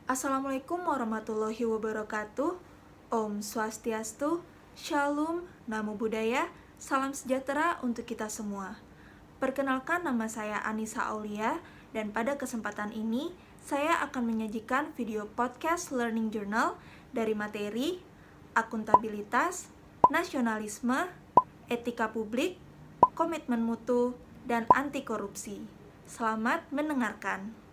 Assalamualaikum warahmatullahi wabarakatuh. Om Swastiastu, Shalom, Namo Buddhaya, salam sejahtera untuk kita semua. Perkenalkan, nama saya Anissa Aulia, dan pada kesempatan ini saya akan menyajikan video podcast Learning Journal dari materi akuntabilitas, nasionalisme, etika publik, komitmen mutu, dan anti korupsi. Selamat mendengarkan.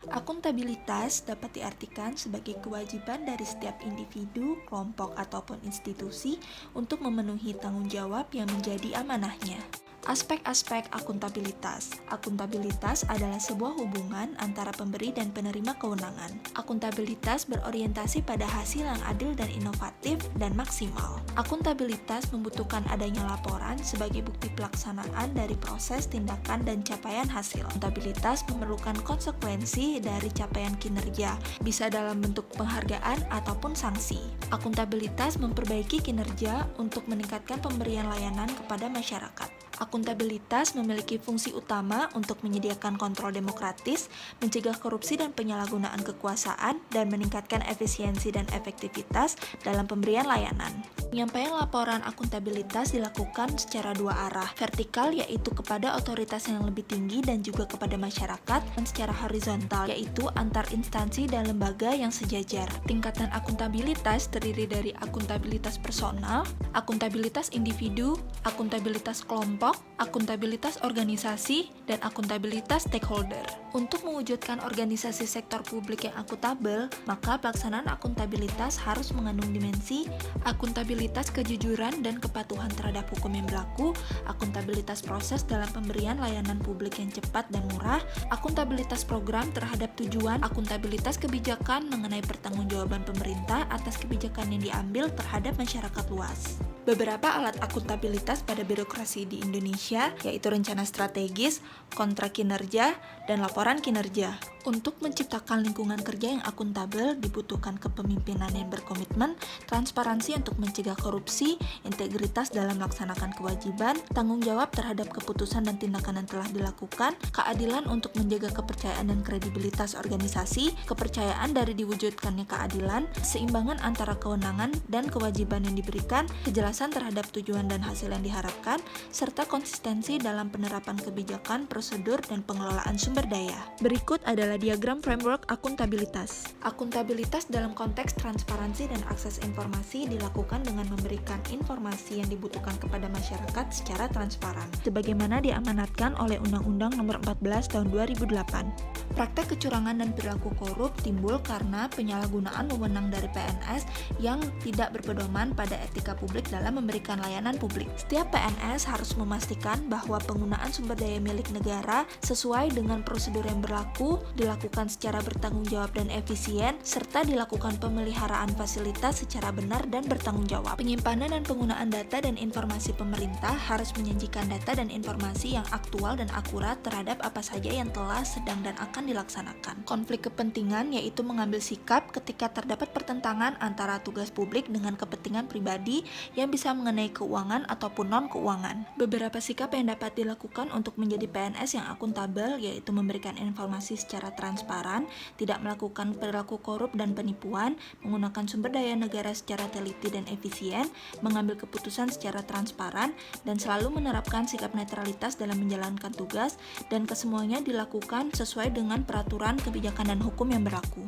Akuntabilitas dapat diartikan sebagai kewajiban dari setiap individu, kelompok, ataupun institusi untuk memenuhi tanggung jawab yang menjadi amanahnya. Aspek-aspek akuntabilitas. Akuntabilitas adalah sebuah hubungan antara pemberi dan penerima kewenangan. Akuntabilitas berorientasi pada hasil yang adil dan inovatif dan maksimal. Akuntabilitas membutuhkan adanya laporan sebagai bukti pelaksanaan dari proses, tindakan, dan capaian hasil. Akuntabilitas memerlukan konsekuensi dari capaian kinerja, bisa dalam bentuk penghargaan ataupun sanksi. Akuntabilitas memperbaiki kinerja untuk meningkatkan pemberian layanan kepada masyarakat. Akuntabilitas memiliki fungsi utama untuk menyediakan kontrol demokratis, mencegah korupsi dan penyalahgunaan kekuasaan, dan meningkatkan efisiensi dan efektivitas dalam pemberian layanan. Penyampaian laporan akuntabilitas dilakukan secara dua arah, vertikal yaitu kepada otoritas yang lebih tinggi dan juga kepada masyarakat, dan secara horizontal yaitu antar instansi dan lembaga yang sejajar. Tingkatan akuntabilitas terdiri dari akuntabilitas personal, akuntabilitas individu, akuntabilitas kelompok, akuntabilitas organisasi, dan akuntabilitas stakeholder. Untuk mewujudkan organisasi sektor publik yang akuntabel, maka pelaksanaan akuntabilitas harus mengandung dimensi akuntabilitas kejujuran dan kepatuhan terhadap hukum yang berlaku, akuntabilitas proses dalam pemberian layanan publik yang cepat dan murah, akuntabilitas program terhadap tujuan, akuntabilitas kebijakan mengenai pertanggungjawaban pemerintah atas kebijakan yang diambil terhadap masyarakat luas. Beberapa alat akuntabilitas pada birokrasi di Indonesia yaitu rencana strategis, kontrak kinerja, dan laporan kinerja. Untuk menciptakan lingkungan kerja yang akuntabel dibutuhkan kepemimpinan yang berkomitmen, transparansi untuk mencegah korupsi, integritas dalam melaksanakan kewajiban, tanggung jawab terhadap keputusan dan tindakan yang telah dilakukan, keadilan untuk menjaga kepercayaan dan kredibilitas organisasi, kepercayaan dari diwujudkannya keadilan, keseimbangan antara kewenangan dan kewajiban yang diberikan, kejelasan terhadap tujuan dan hasil yang diharapkan, serta konsistensi dalam penerapan kebijakan, prosedur, dan pengelolaan sumber daya. Berikut adalah diagram framework akuntabilitas. Akuntabilitas dalam konteks transparansi dan akses informasi dilakukan dengan memberikan informasi yang dibutuhkan kepada masyarakat secara transparan, sebagaimana diamanatkan oleh Undang-Undang Nomor 14 Tahun 2008. Praktek kecurangan dan perilaku korup timbul karena penyalahgunaan wewenang dari PNS yang tidak berpedoman pada etika publik dalam memberikan layanan publik. Setiap PNS harus memastikan bahwa penggunaan sumber daya milik negara sesuai dengan prosedur yang berlaku, dilakukan secara bertanggung jawab dan efisien, serta dilakukan pemeliharaan fasilitas secara benar dan bertanggung jawab. Penyimpanan dan penggunaan data dan informasi pemerintah harus menyajikan data dan informasi yang aktual dan akurat terhadap apa saja yang telah, sedang, dan akan dilaksanakan. Konflik kepentingan yaitu mengambil sikap ketika terdapat pertentangan antara tugas publik dengan kepentingan pribadi yang bisa mengenai keuangan ataupun non-keuangan. Beberapa sikap yang dapat dilakukan untuk menjadi PNS yang akuntabel yaitu memberikan informasi secara transparan, tidak melakukan perilaku korup dan penipuan, menggunakan sumber daya negara secara teliti dan efisien, mengambil keputusan secara transparan, dan selalu menerapkan sikap netralitas dalam menjalankan tugas, dan kesemuanya dilakukan sesuai dengan peraturan, kebijakan, dan hukum yang berlaku.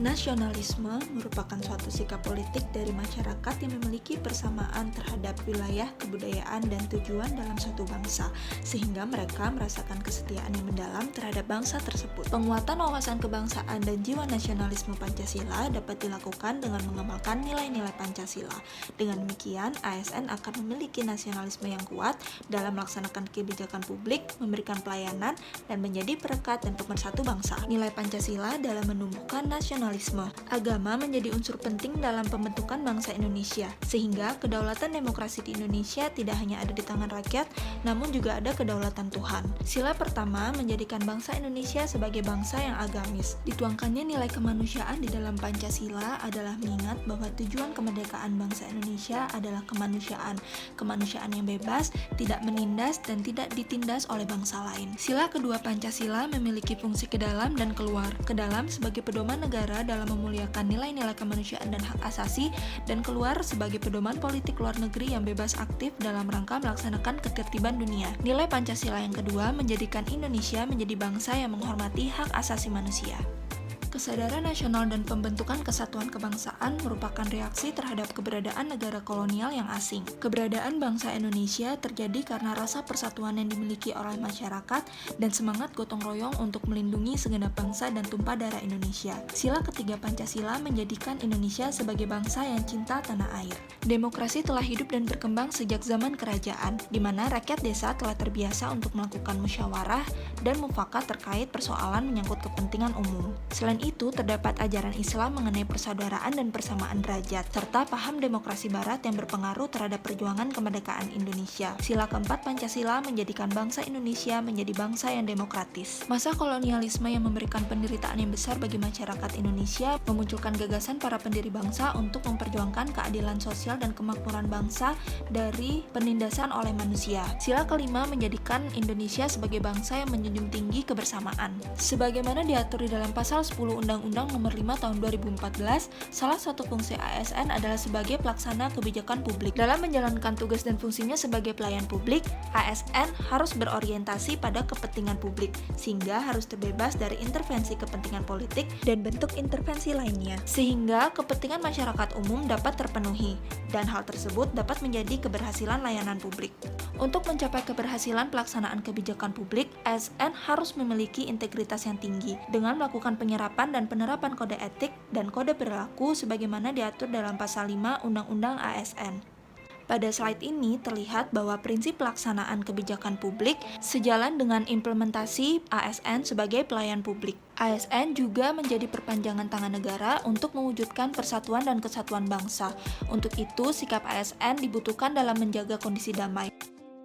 Nasionalisme merupakan suatu sikap politik dari masyarakat yang memiliki persamaan terhadap wilayah, kebudayaan, dan tujuan dalam suatu bangsa, sehingga mereka merasakan kesetiaan yang mendalam terhadap bangsa tersebut. Penguatan wawasan kebangsaan dan jiwa nasionalisme Pancasila dapat dilakukan dengan mengamalkan nilai-nilai Pancasila. Dengan demikian, ASN akan memiliki nasionalisme yang kuat dalam melaksanakan kebijakan publik, memberikan pelayanan, dan menjadi perekat dan pemersatu bangsa. Nilai Pancasila dalam menumbuhkan nasionalisme nasionalisme. Agama menjadi unsur penting dalam pembentukan bangsa Indonesia, sehingga kedaulatan demokrasi di Indonesia tidak hanya ada di tangan rakyat, namun juga ada kedaulatan Tuhan. Sila pertama menjadikan bangsa Indonesia sebagai bangsa yang agamis. Dituangkannya nilai kemanusiaan di dalam Pancasila adalah mengingat bahwa tujuan kemerdekaan bangsa Indonesia adalah kemanusiaan. Kemanusiaan yang bebas, tidak menindas dan tidak ditindas oleh bangsa lain. Sila kedua Pancasila memiliki fungsi ke dalam dan keluar. Ke dalam sebagai pedoman negara dalam memuliakan nilai-nilai kemanusiaan dan hak asasi, dan keluar sebagai pedoman politik luar negeri yang bebas aktif dalam rangka melaksanakan ketertiban dunia. Nilai Pancasila yang kedua menjadikan Indonesia menjadi bangsa yang menghormati hak asasi manusia. Kesadaran nasional dan pembentukan kesatuan kebangsaan merupakan reaksi terhadap keberadaan negara kolonial yang asing. Keberadaan bangsa Indonesia terjadi karena rasa persatuan yang dimiliki oleh masyarakat dan semangat gotong royong untuk melindungi segenap bangsa dan tumpah darah Indonesia. Sila ketiga Pancasila menjadikan Indonesia sebagai bangsa yang cinta tanah air. Demokrasi telah hidup dan berkembang sejak zaman kerajaan, di mana rakyat desa telah terbiasa untuk melakukan musyawarah dan mufakat terkait persoalan menyangkut kepentingan umum. Selain itu, terdapat ajaran Islam mengenai persaudaraan dan persamaan derajat, serta paham demokrasi barat yang berpengaruh terhadap perjuangan kemerdekaan Indonesia. Sila keempat Pancasila menjadikan bangsa Indonesia menjadi bangsa yang demokratis. Masa kolonialisme yang memberikan penderitaan yang besar bagi masyarakat Indonesia memunculkan gagasan para pendiri bangsa untuk memperjuangkan keadilan sosial dan kemakmuran bangsa dari penindasan oleh manusia. Sila kelima menjadikan Indonesia sebagai bangsa yang menjunjung tinggi kebersamaan. Sebagaimana diatur di dalam pasal 10 Undang-Undang Nomor 5 Tahun 2014, salah satu fungsi ASN adalah sebagai pelaksana kebijakan publik. Dalam menjalankan tugas dan fungsinya sebagai pelayan publik, ASN harus berorientasi pada kepentingan publik, sehingga harus terbebas dari intervensi kepentingan politik dan bentuk intervensi lainnya, sehingga kepentingan masyarakat umum dapat terpenuhi, dan hal tersebut dapat menjadi keberhasilan layanan publik. Untuk mencapai keberhasilan pelaksanaan kebijakan publik, ASN harus memiliki integritas yang tinggi dengan melakukan penyerapan dan penerapan kode etik dan kode perilaku sebagaimana diatur dalam pasal 5 Undang-Undang ASN. Pada slide ini terlihat bahwa prinsip pelaksanaan kebijakan publik sejalan dengan implementasi ASN sebagai pelayan publik. ASN juga menjadi perpanjangan tangan negara untuk mewujudkan persatuan dan kesatuan bangsa. Untuk itu, sikap ASN dibutuhkan dalam menjaga kondisi damai.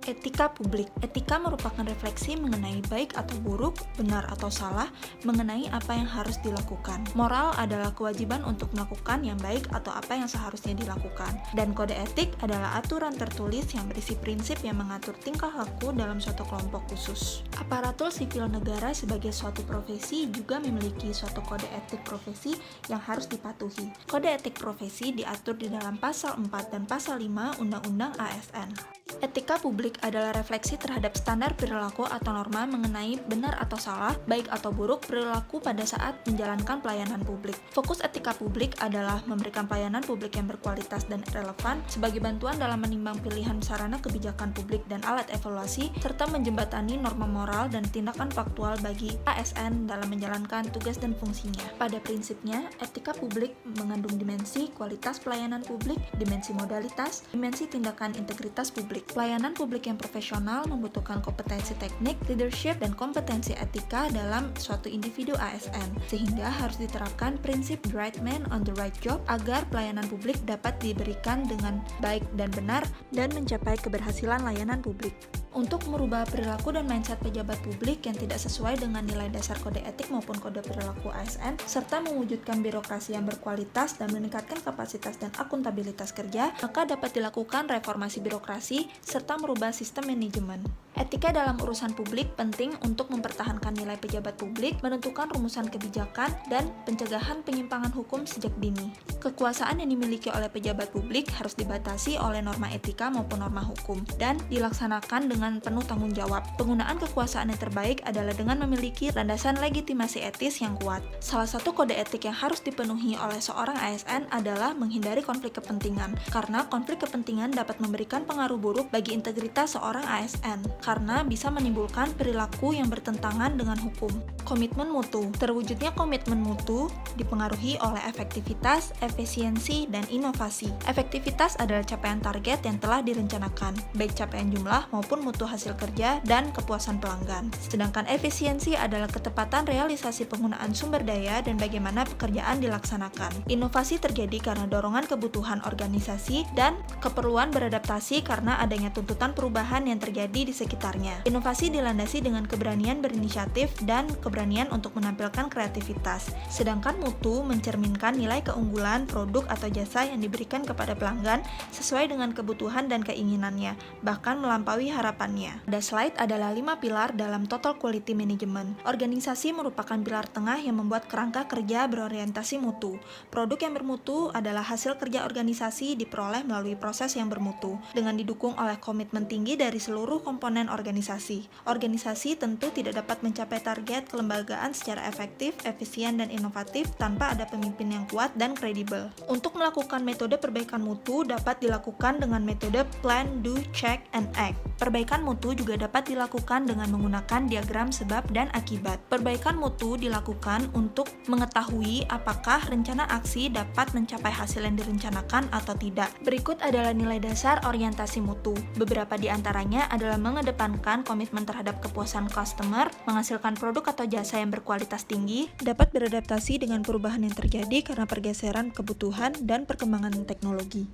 Etika publik. Etika merupakan refleksi mengenai baik atau buruk, benar atau salah, mengenai apa yang harus dilakukan. Moral adalah kewajiban untuk melakukan yang baik atau apa yang seharusnya dilakukan. Dan kode etik adalah aturan tertulis yang berisi prinsip yang mengatur tingkah laku dalam suatu kelompok khusus. Aparatur sipil negara sebagai suatu profesi juga memiliki suatu kode etik profesi yang harus dipatuhi. Kode etik profesi diatur di dalam pasal 4 dan pasal 5 Undang-Undang ASN. Etika publik adalah refleksi terhadap standar perilaku atau norma mengenai benar atau salah, baik atau buruk perilaku pada saat menjalankan pelayanan publik. Fokus etika publik adalah memberikan pelayanan publik yang berkualitas dan relevan sebagai bantuan dalam menimbang pilihan sarana kebijakan publik dan alat evaluasi, serta menjembatani norma moral dan tindakan faktual bagi ASN dalam menjalankan tugas dan fungsinya. Pada prinsipnya, etika publik mengandung dimensi kualitas pelayanan publik, dimensi modalitas, dimensi tindakan integritas publik. Pelayanan publik yang profesional membutuhkan kompetensi teknik, leadership, dan kompetensi etika dalam suatu individu ASN, sehingga harus diterapkan prinsip the right man on the right job agar pelayanan publik dapat diberikan dengan baik dan benar dan mencapai keberhasilan layanan publik. Untuk merubah perilaku dan mindset pejabat publik yang tidak sesuai dengan nilai dasar kode etik maupun kode perilaku ASN, serta mewujudkan birokrasi yang berkualitas dan meningkatkan kapasitas dan akuntabilitas kerja, maka dapat dilakukan reformasi birokrasi serta merubah sistem manajemen. Etika dalam urusan publik penting untuk mempertahankan nilai pejabat publik, menentukan rumusan kebijakan, dan pencegahan penyimpangan hukum sejak dini. Kekuasaan yang dimiliki oleh pejabat publik harus dibatasi oleh norma etika maupun norma hukum, dan dilaksanakan dengan penuh tanggung jawab. Penggunaan kekuasaan yang terbaik adalah dengan memiliki landasan legitimasi etis yang kuat. Salah satu kode etik yang harus dipenuhi oleh seorang ASN adalah menghindari konflik kepentingan, karena konflik kepentingan dapat memberikan pengaruh buruk bagi integritas seorang ASN. karena bisa menimbulkan perilaku yang bertentangan dengan hukum. Komitmen mutu. Terwujudnya komitmen mutu dipengaruhi oleh efektivitas, efisiensi, dan inovasi. Efektivitas adalah capaian target yang telah direncanakan, baik capaian jumlah maupun mutu hasil kerja dan kepuasan pelanggan. Sedangkan efisiensi adalah ketepatan realisasi penggunaan sumber daya dan bagaimana pekerjaan dilaksanakan. Inovasi terjadi karena dorongan kebutuhan organisasi dan keperluan beradaptasi karena adanya tuntutan perubahan yang terjadi di sekitarnya. Inovasi dilandasi dengan keberanian berinisiatif dan keberanian untuk menampilkan kreativitas. Sedangkan mutu mencerminkan nilai keunggulan produk atau jasa yang diberikan kepada pelanggan sesuai dengan kebutuhan dan keinginannya, bahkan melampaui harapannya. Pada slide adalah 5 pilar dalam Total Quality Management. Organisasi merupakan pilar tengah yang membuat kerangka kerja berorientasi mutu. Produk yang bermutu adalah hasil kerja organisasi diperoleh melalui proses yang bermutu, dengan didukung oleh komitmen tinggi dari seluruh komponen organisasi. Organisasi tentu tidak dapat mencapai target kelembagaan secara efektif, efisien, dan inovatif tanpa ada pemimpin yang kuat dan kredibel. Untuk melakukan metode perbaikan mutu dapat dilakukan dengan metode Plan, Do, Check, and Act. Perbaikan mutu juga dapat dilakukan dengan menggunakan diagram sebab dan akibat. Perbaikan mutu dilakukan untuk mengetahui apakah rencana aksi dapat mencapai hasil yang direncanakan atau tidak. Berikut adalah nilai dasar orientasi mutu. Beberapa di antaranya adalah mengedepankan komitmen terhadap kepuasan customer, menghasilkan produk atau jasa yang berkualitas tinggi, dapat beradaptasi dengan perubahan yang terjadi karena pergeseran kebutuhan dan perkembangan teknologi.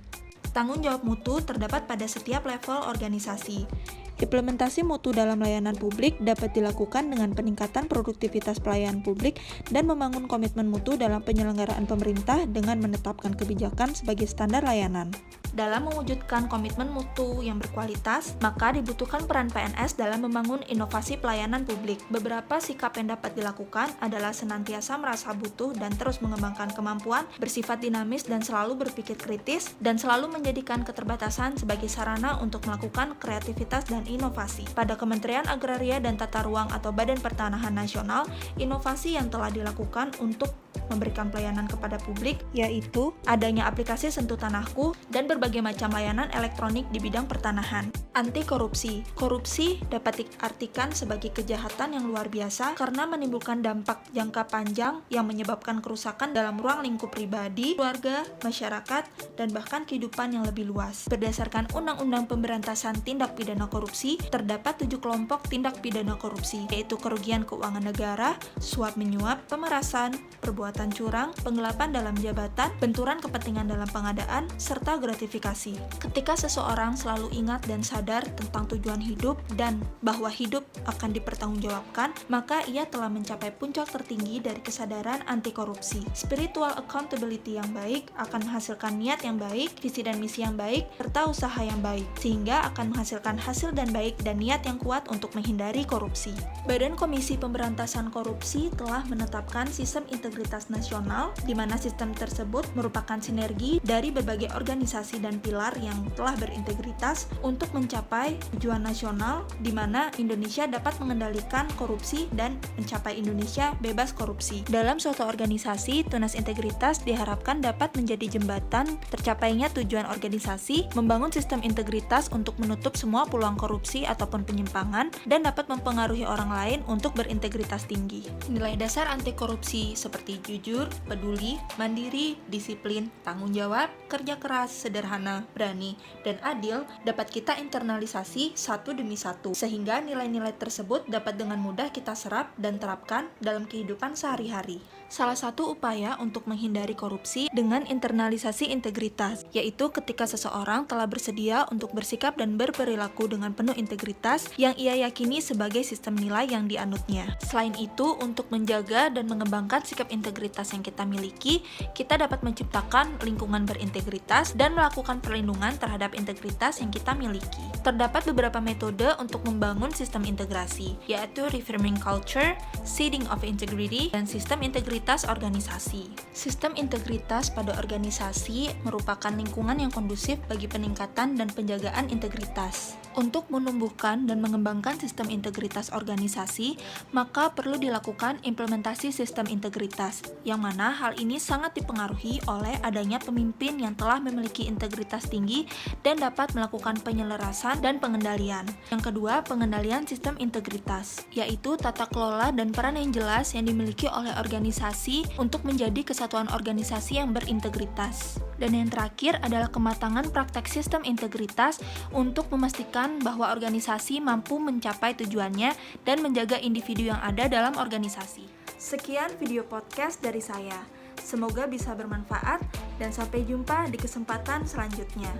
Tanggung jawab mutu terdapat pada setiap level organisasi. Implementasi mutu dalam layanan publik dapat dilakukan dengan peningkatan produktivitas pelayanan publik dan membangun komitmen mutu dalam penyelenggaraan pemerintah dengan menetapkan kebijakan sebagai standar layanan. Dalam mewujudkan komitmen mutu yang berkualitas, maka dibutuhkan peran PNS dalam membangun inovasi pelayanan publik. Beberapa sikap yang dapat dilakukan adalah senantiasa merasa butuh dan terus mengembangkan kemampuan, bersifat dinamis dan selalu berpikir kritis, dan selalu menjadikan keterbatasan sebagai sarana untuk melakukan kreativitas dan inovasi. Pada Kementerian Agraria dan Tata Ruang atau Badan Pertanahan Nasional, inovasi yang telah dilakukan untuk memberikan pelayanan kepada publik yaitu adanya aplikasi Sentuh Tanahku dan berbagai macam layanan elektronik di bidang pertanahan. Anti korupsi. Korupsi dapat diartikan sebagai kejahatan yang luar biasa karena menimbulkan dampak jangka panjang yang menyebabkan kerusakan dalam ruang lingkup pribadi, keluarga, masyarakat, dan bahkan kehidupan yang lebih luas. Berdasarkan Undang-Undang Pemberantasan Tindak Pidana Korupsi, terdapat 7 kelompok tindak pidana korupsi, yaitu kerugian keuangan negara, suap menyuap, pemerasan, perbuatan curang, penggelapan dalam jabatan, benturan kepentingan dalam pengadaan, serta gratifikasi. Ketika seseorang selalu ingat dan sadar tentang tujuan hidup dan bahwa hidup akan dipertanggungjawabkan, maka ia telah mencapai puncak tertinggi dari kesadaran anti korupsi. Spiritual accountability yang baik akan menghasilkan niat yang baik, visi dan misi yang baik, serta usaha yang baik, sehingga akan menghasilkan hasil dan baik dan niat yang kuat untuk menghindari korupsi. Badan Komisi Pemberantasan Korupsi telah menetapkan sistem integritas nasional, di mana sistem tersebut merupakan sinergi dari berbagai organisasi dan pilar yang telah berintegritas untuk mencapai tujuan nasional, di mana Indonesia dapat mengendalikan korupsi dan mencapai Indonesia bebas korupsi. Dalam suatu organisasi, tunas integritas diharapkan dapat menjadi jembatan tercapainya tujuan organisasi, membangun sistem integritas untuk menutup semua peluang korupsi ataupun penyimpangan, dan dapat mempengaruhi orang lain untuk berintegritas tinggi. Nilai dasar anti korupsi seperti jujur, peduli, mandiri, disiplin, tanggung jawab, kerja keras, sederhana, berani, dan adil dapat kita internalisasi satu demi satu, sehingga nilai-nilai tersebut dapat dengan mudah kita serap dan terapkan dalam kehidupan sehari-hari. Salah satu upaya untuk menghindari korupsi dengan internalisasi integritas, yaitu ketika seseorang telah bersedia untuk bersikap dan berperilaku dengan penuh integritas yang ia yakini sebagai sistem nilai yang dianutnya. Selain itu, untuk menjaga dan mengembangkan sikap integritas yang kita miliki, kita dapat menciptakan lingkungan berintegritas dan melakukan perlindungan terhadap integritas yang kita miliki. Terdapat beberapa metode untuk membangun sistem integrasi, yaitu Reframing Culture, Seeding of Integrity, dan Sistem Integritas Organisasi. Sistem integritas pada organisasi merupakan lingkungan yang kondusif bagi peningkatan dan penjagaan integritas. Untuk menumbuhkan dan mengembangkan sistem integritas organisasi, maka perlu dilakukan implementasi sistem integritas. yang mana hal ini sangat dipengaruhi oleh adanya pemimpin yang telah memiliki integritas tinggi dan dapat melakukan penyelarasan dan pengendalian. Yang kedua, pengendalian sistem integritas, yaitu tata kelola dan peran yang jelas yang dimiliki oleh organisasi untuk menjadi kesatuan organisasi yang berintegritas. Dan yang terakhir adalah kematangan praktek sistem integritas untuk memastikan bahwa organisasi mampu mencapai tujuannya dan menjaga individu yang ada dalam organisasi. Sekian video podcast dari saya. Semoga bisa bermanfaat dan sampai jumpa di kesempatan selanjutnya.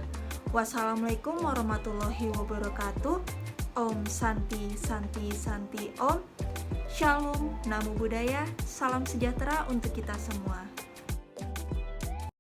Wassalamualaikum warahmatullahi wabarakatuh. Om Santi Santi Santi Om. Shalom, Namo Buddhaya, salam sejahtera untuk kita semua.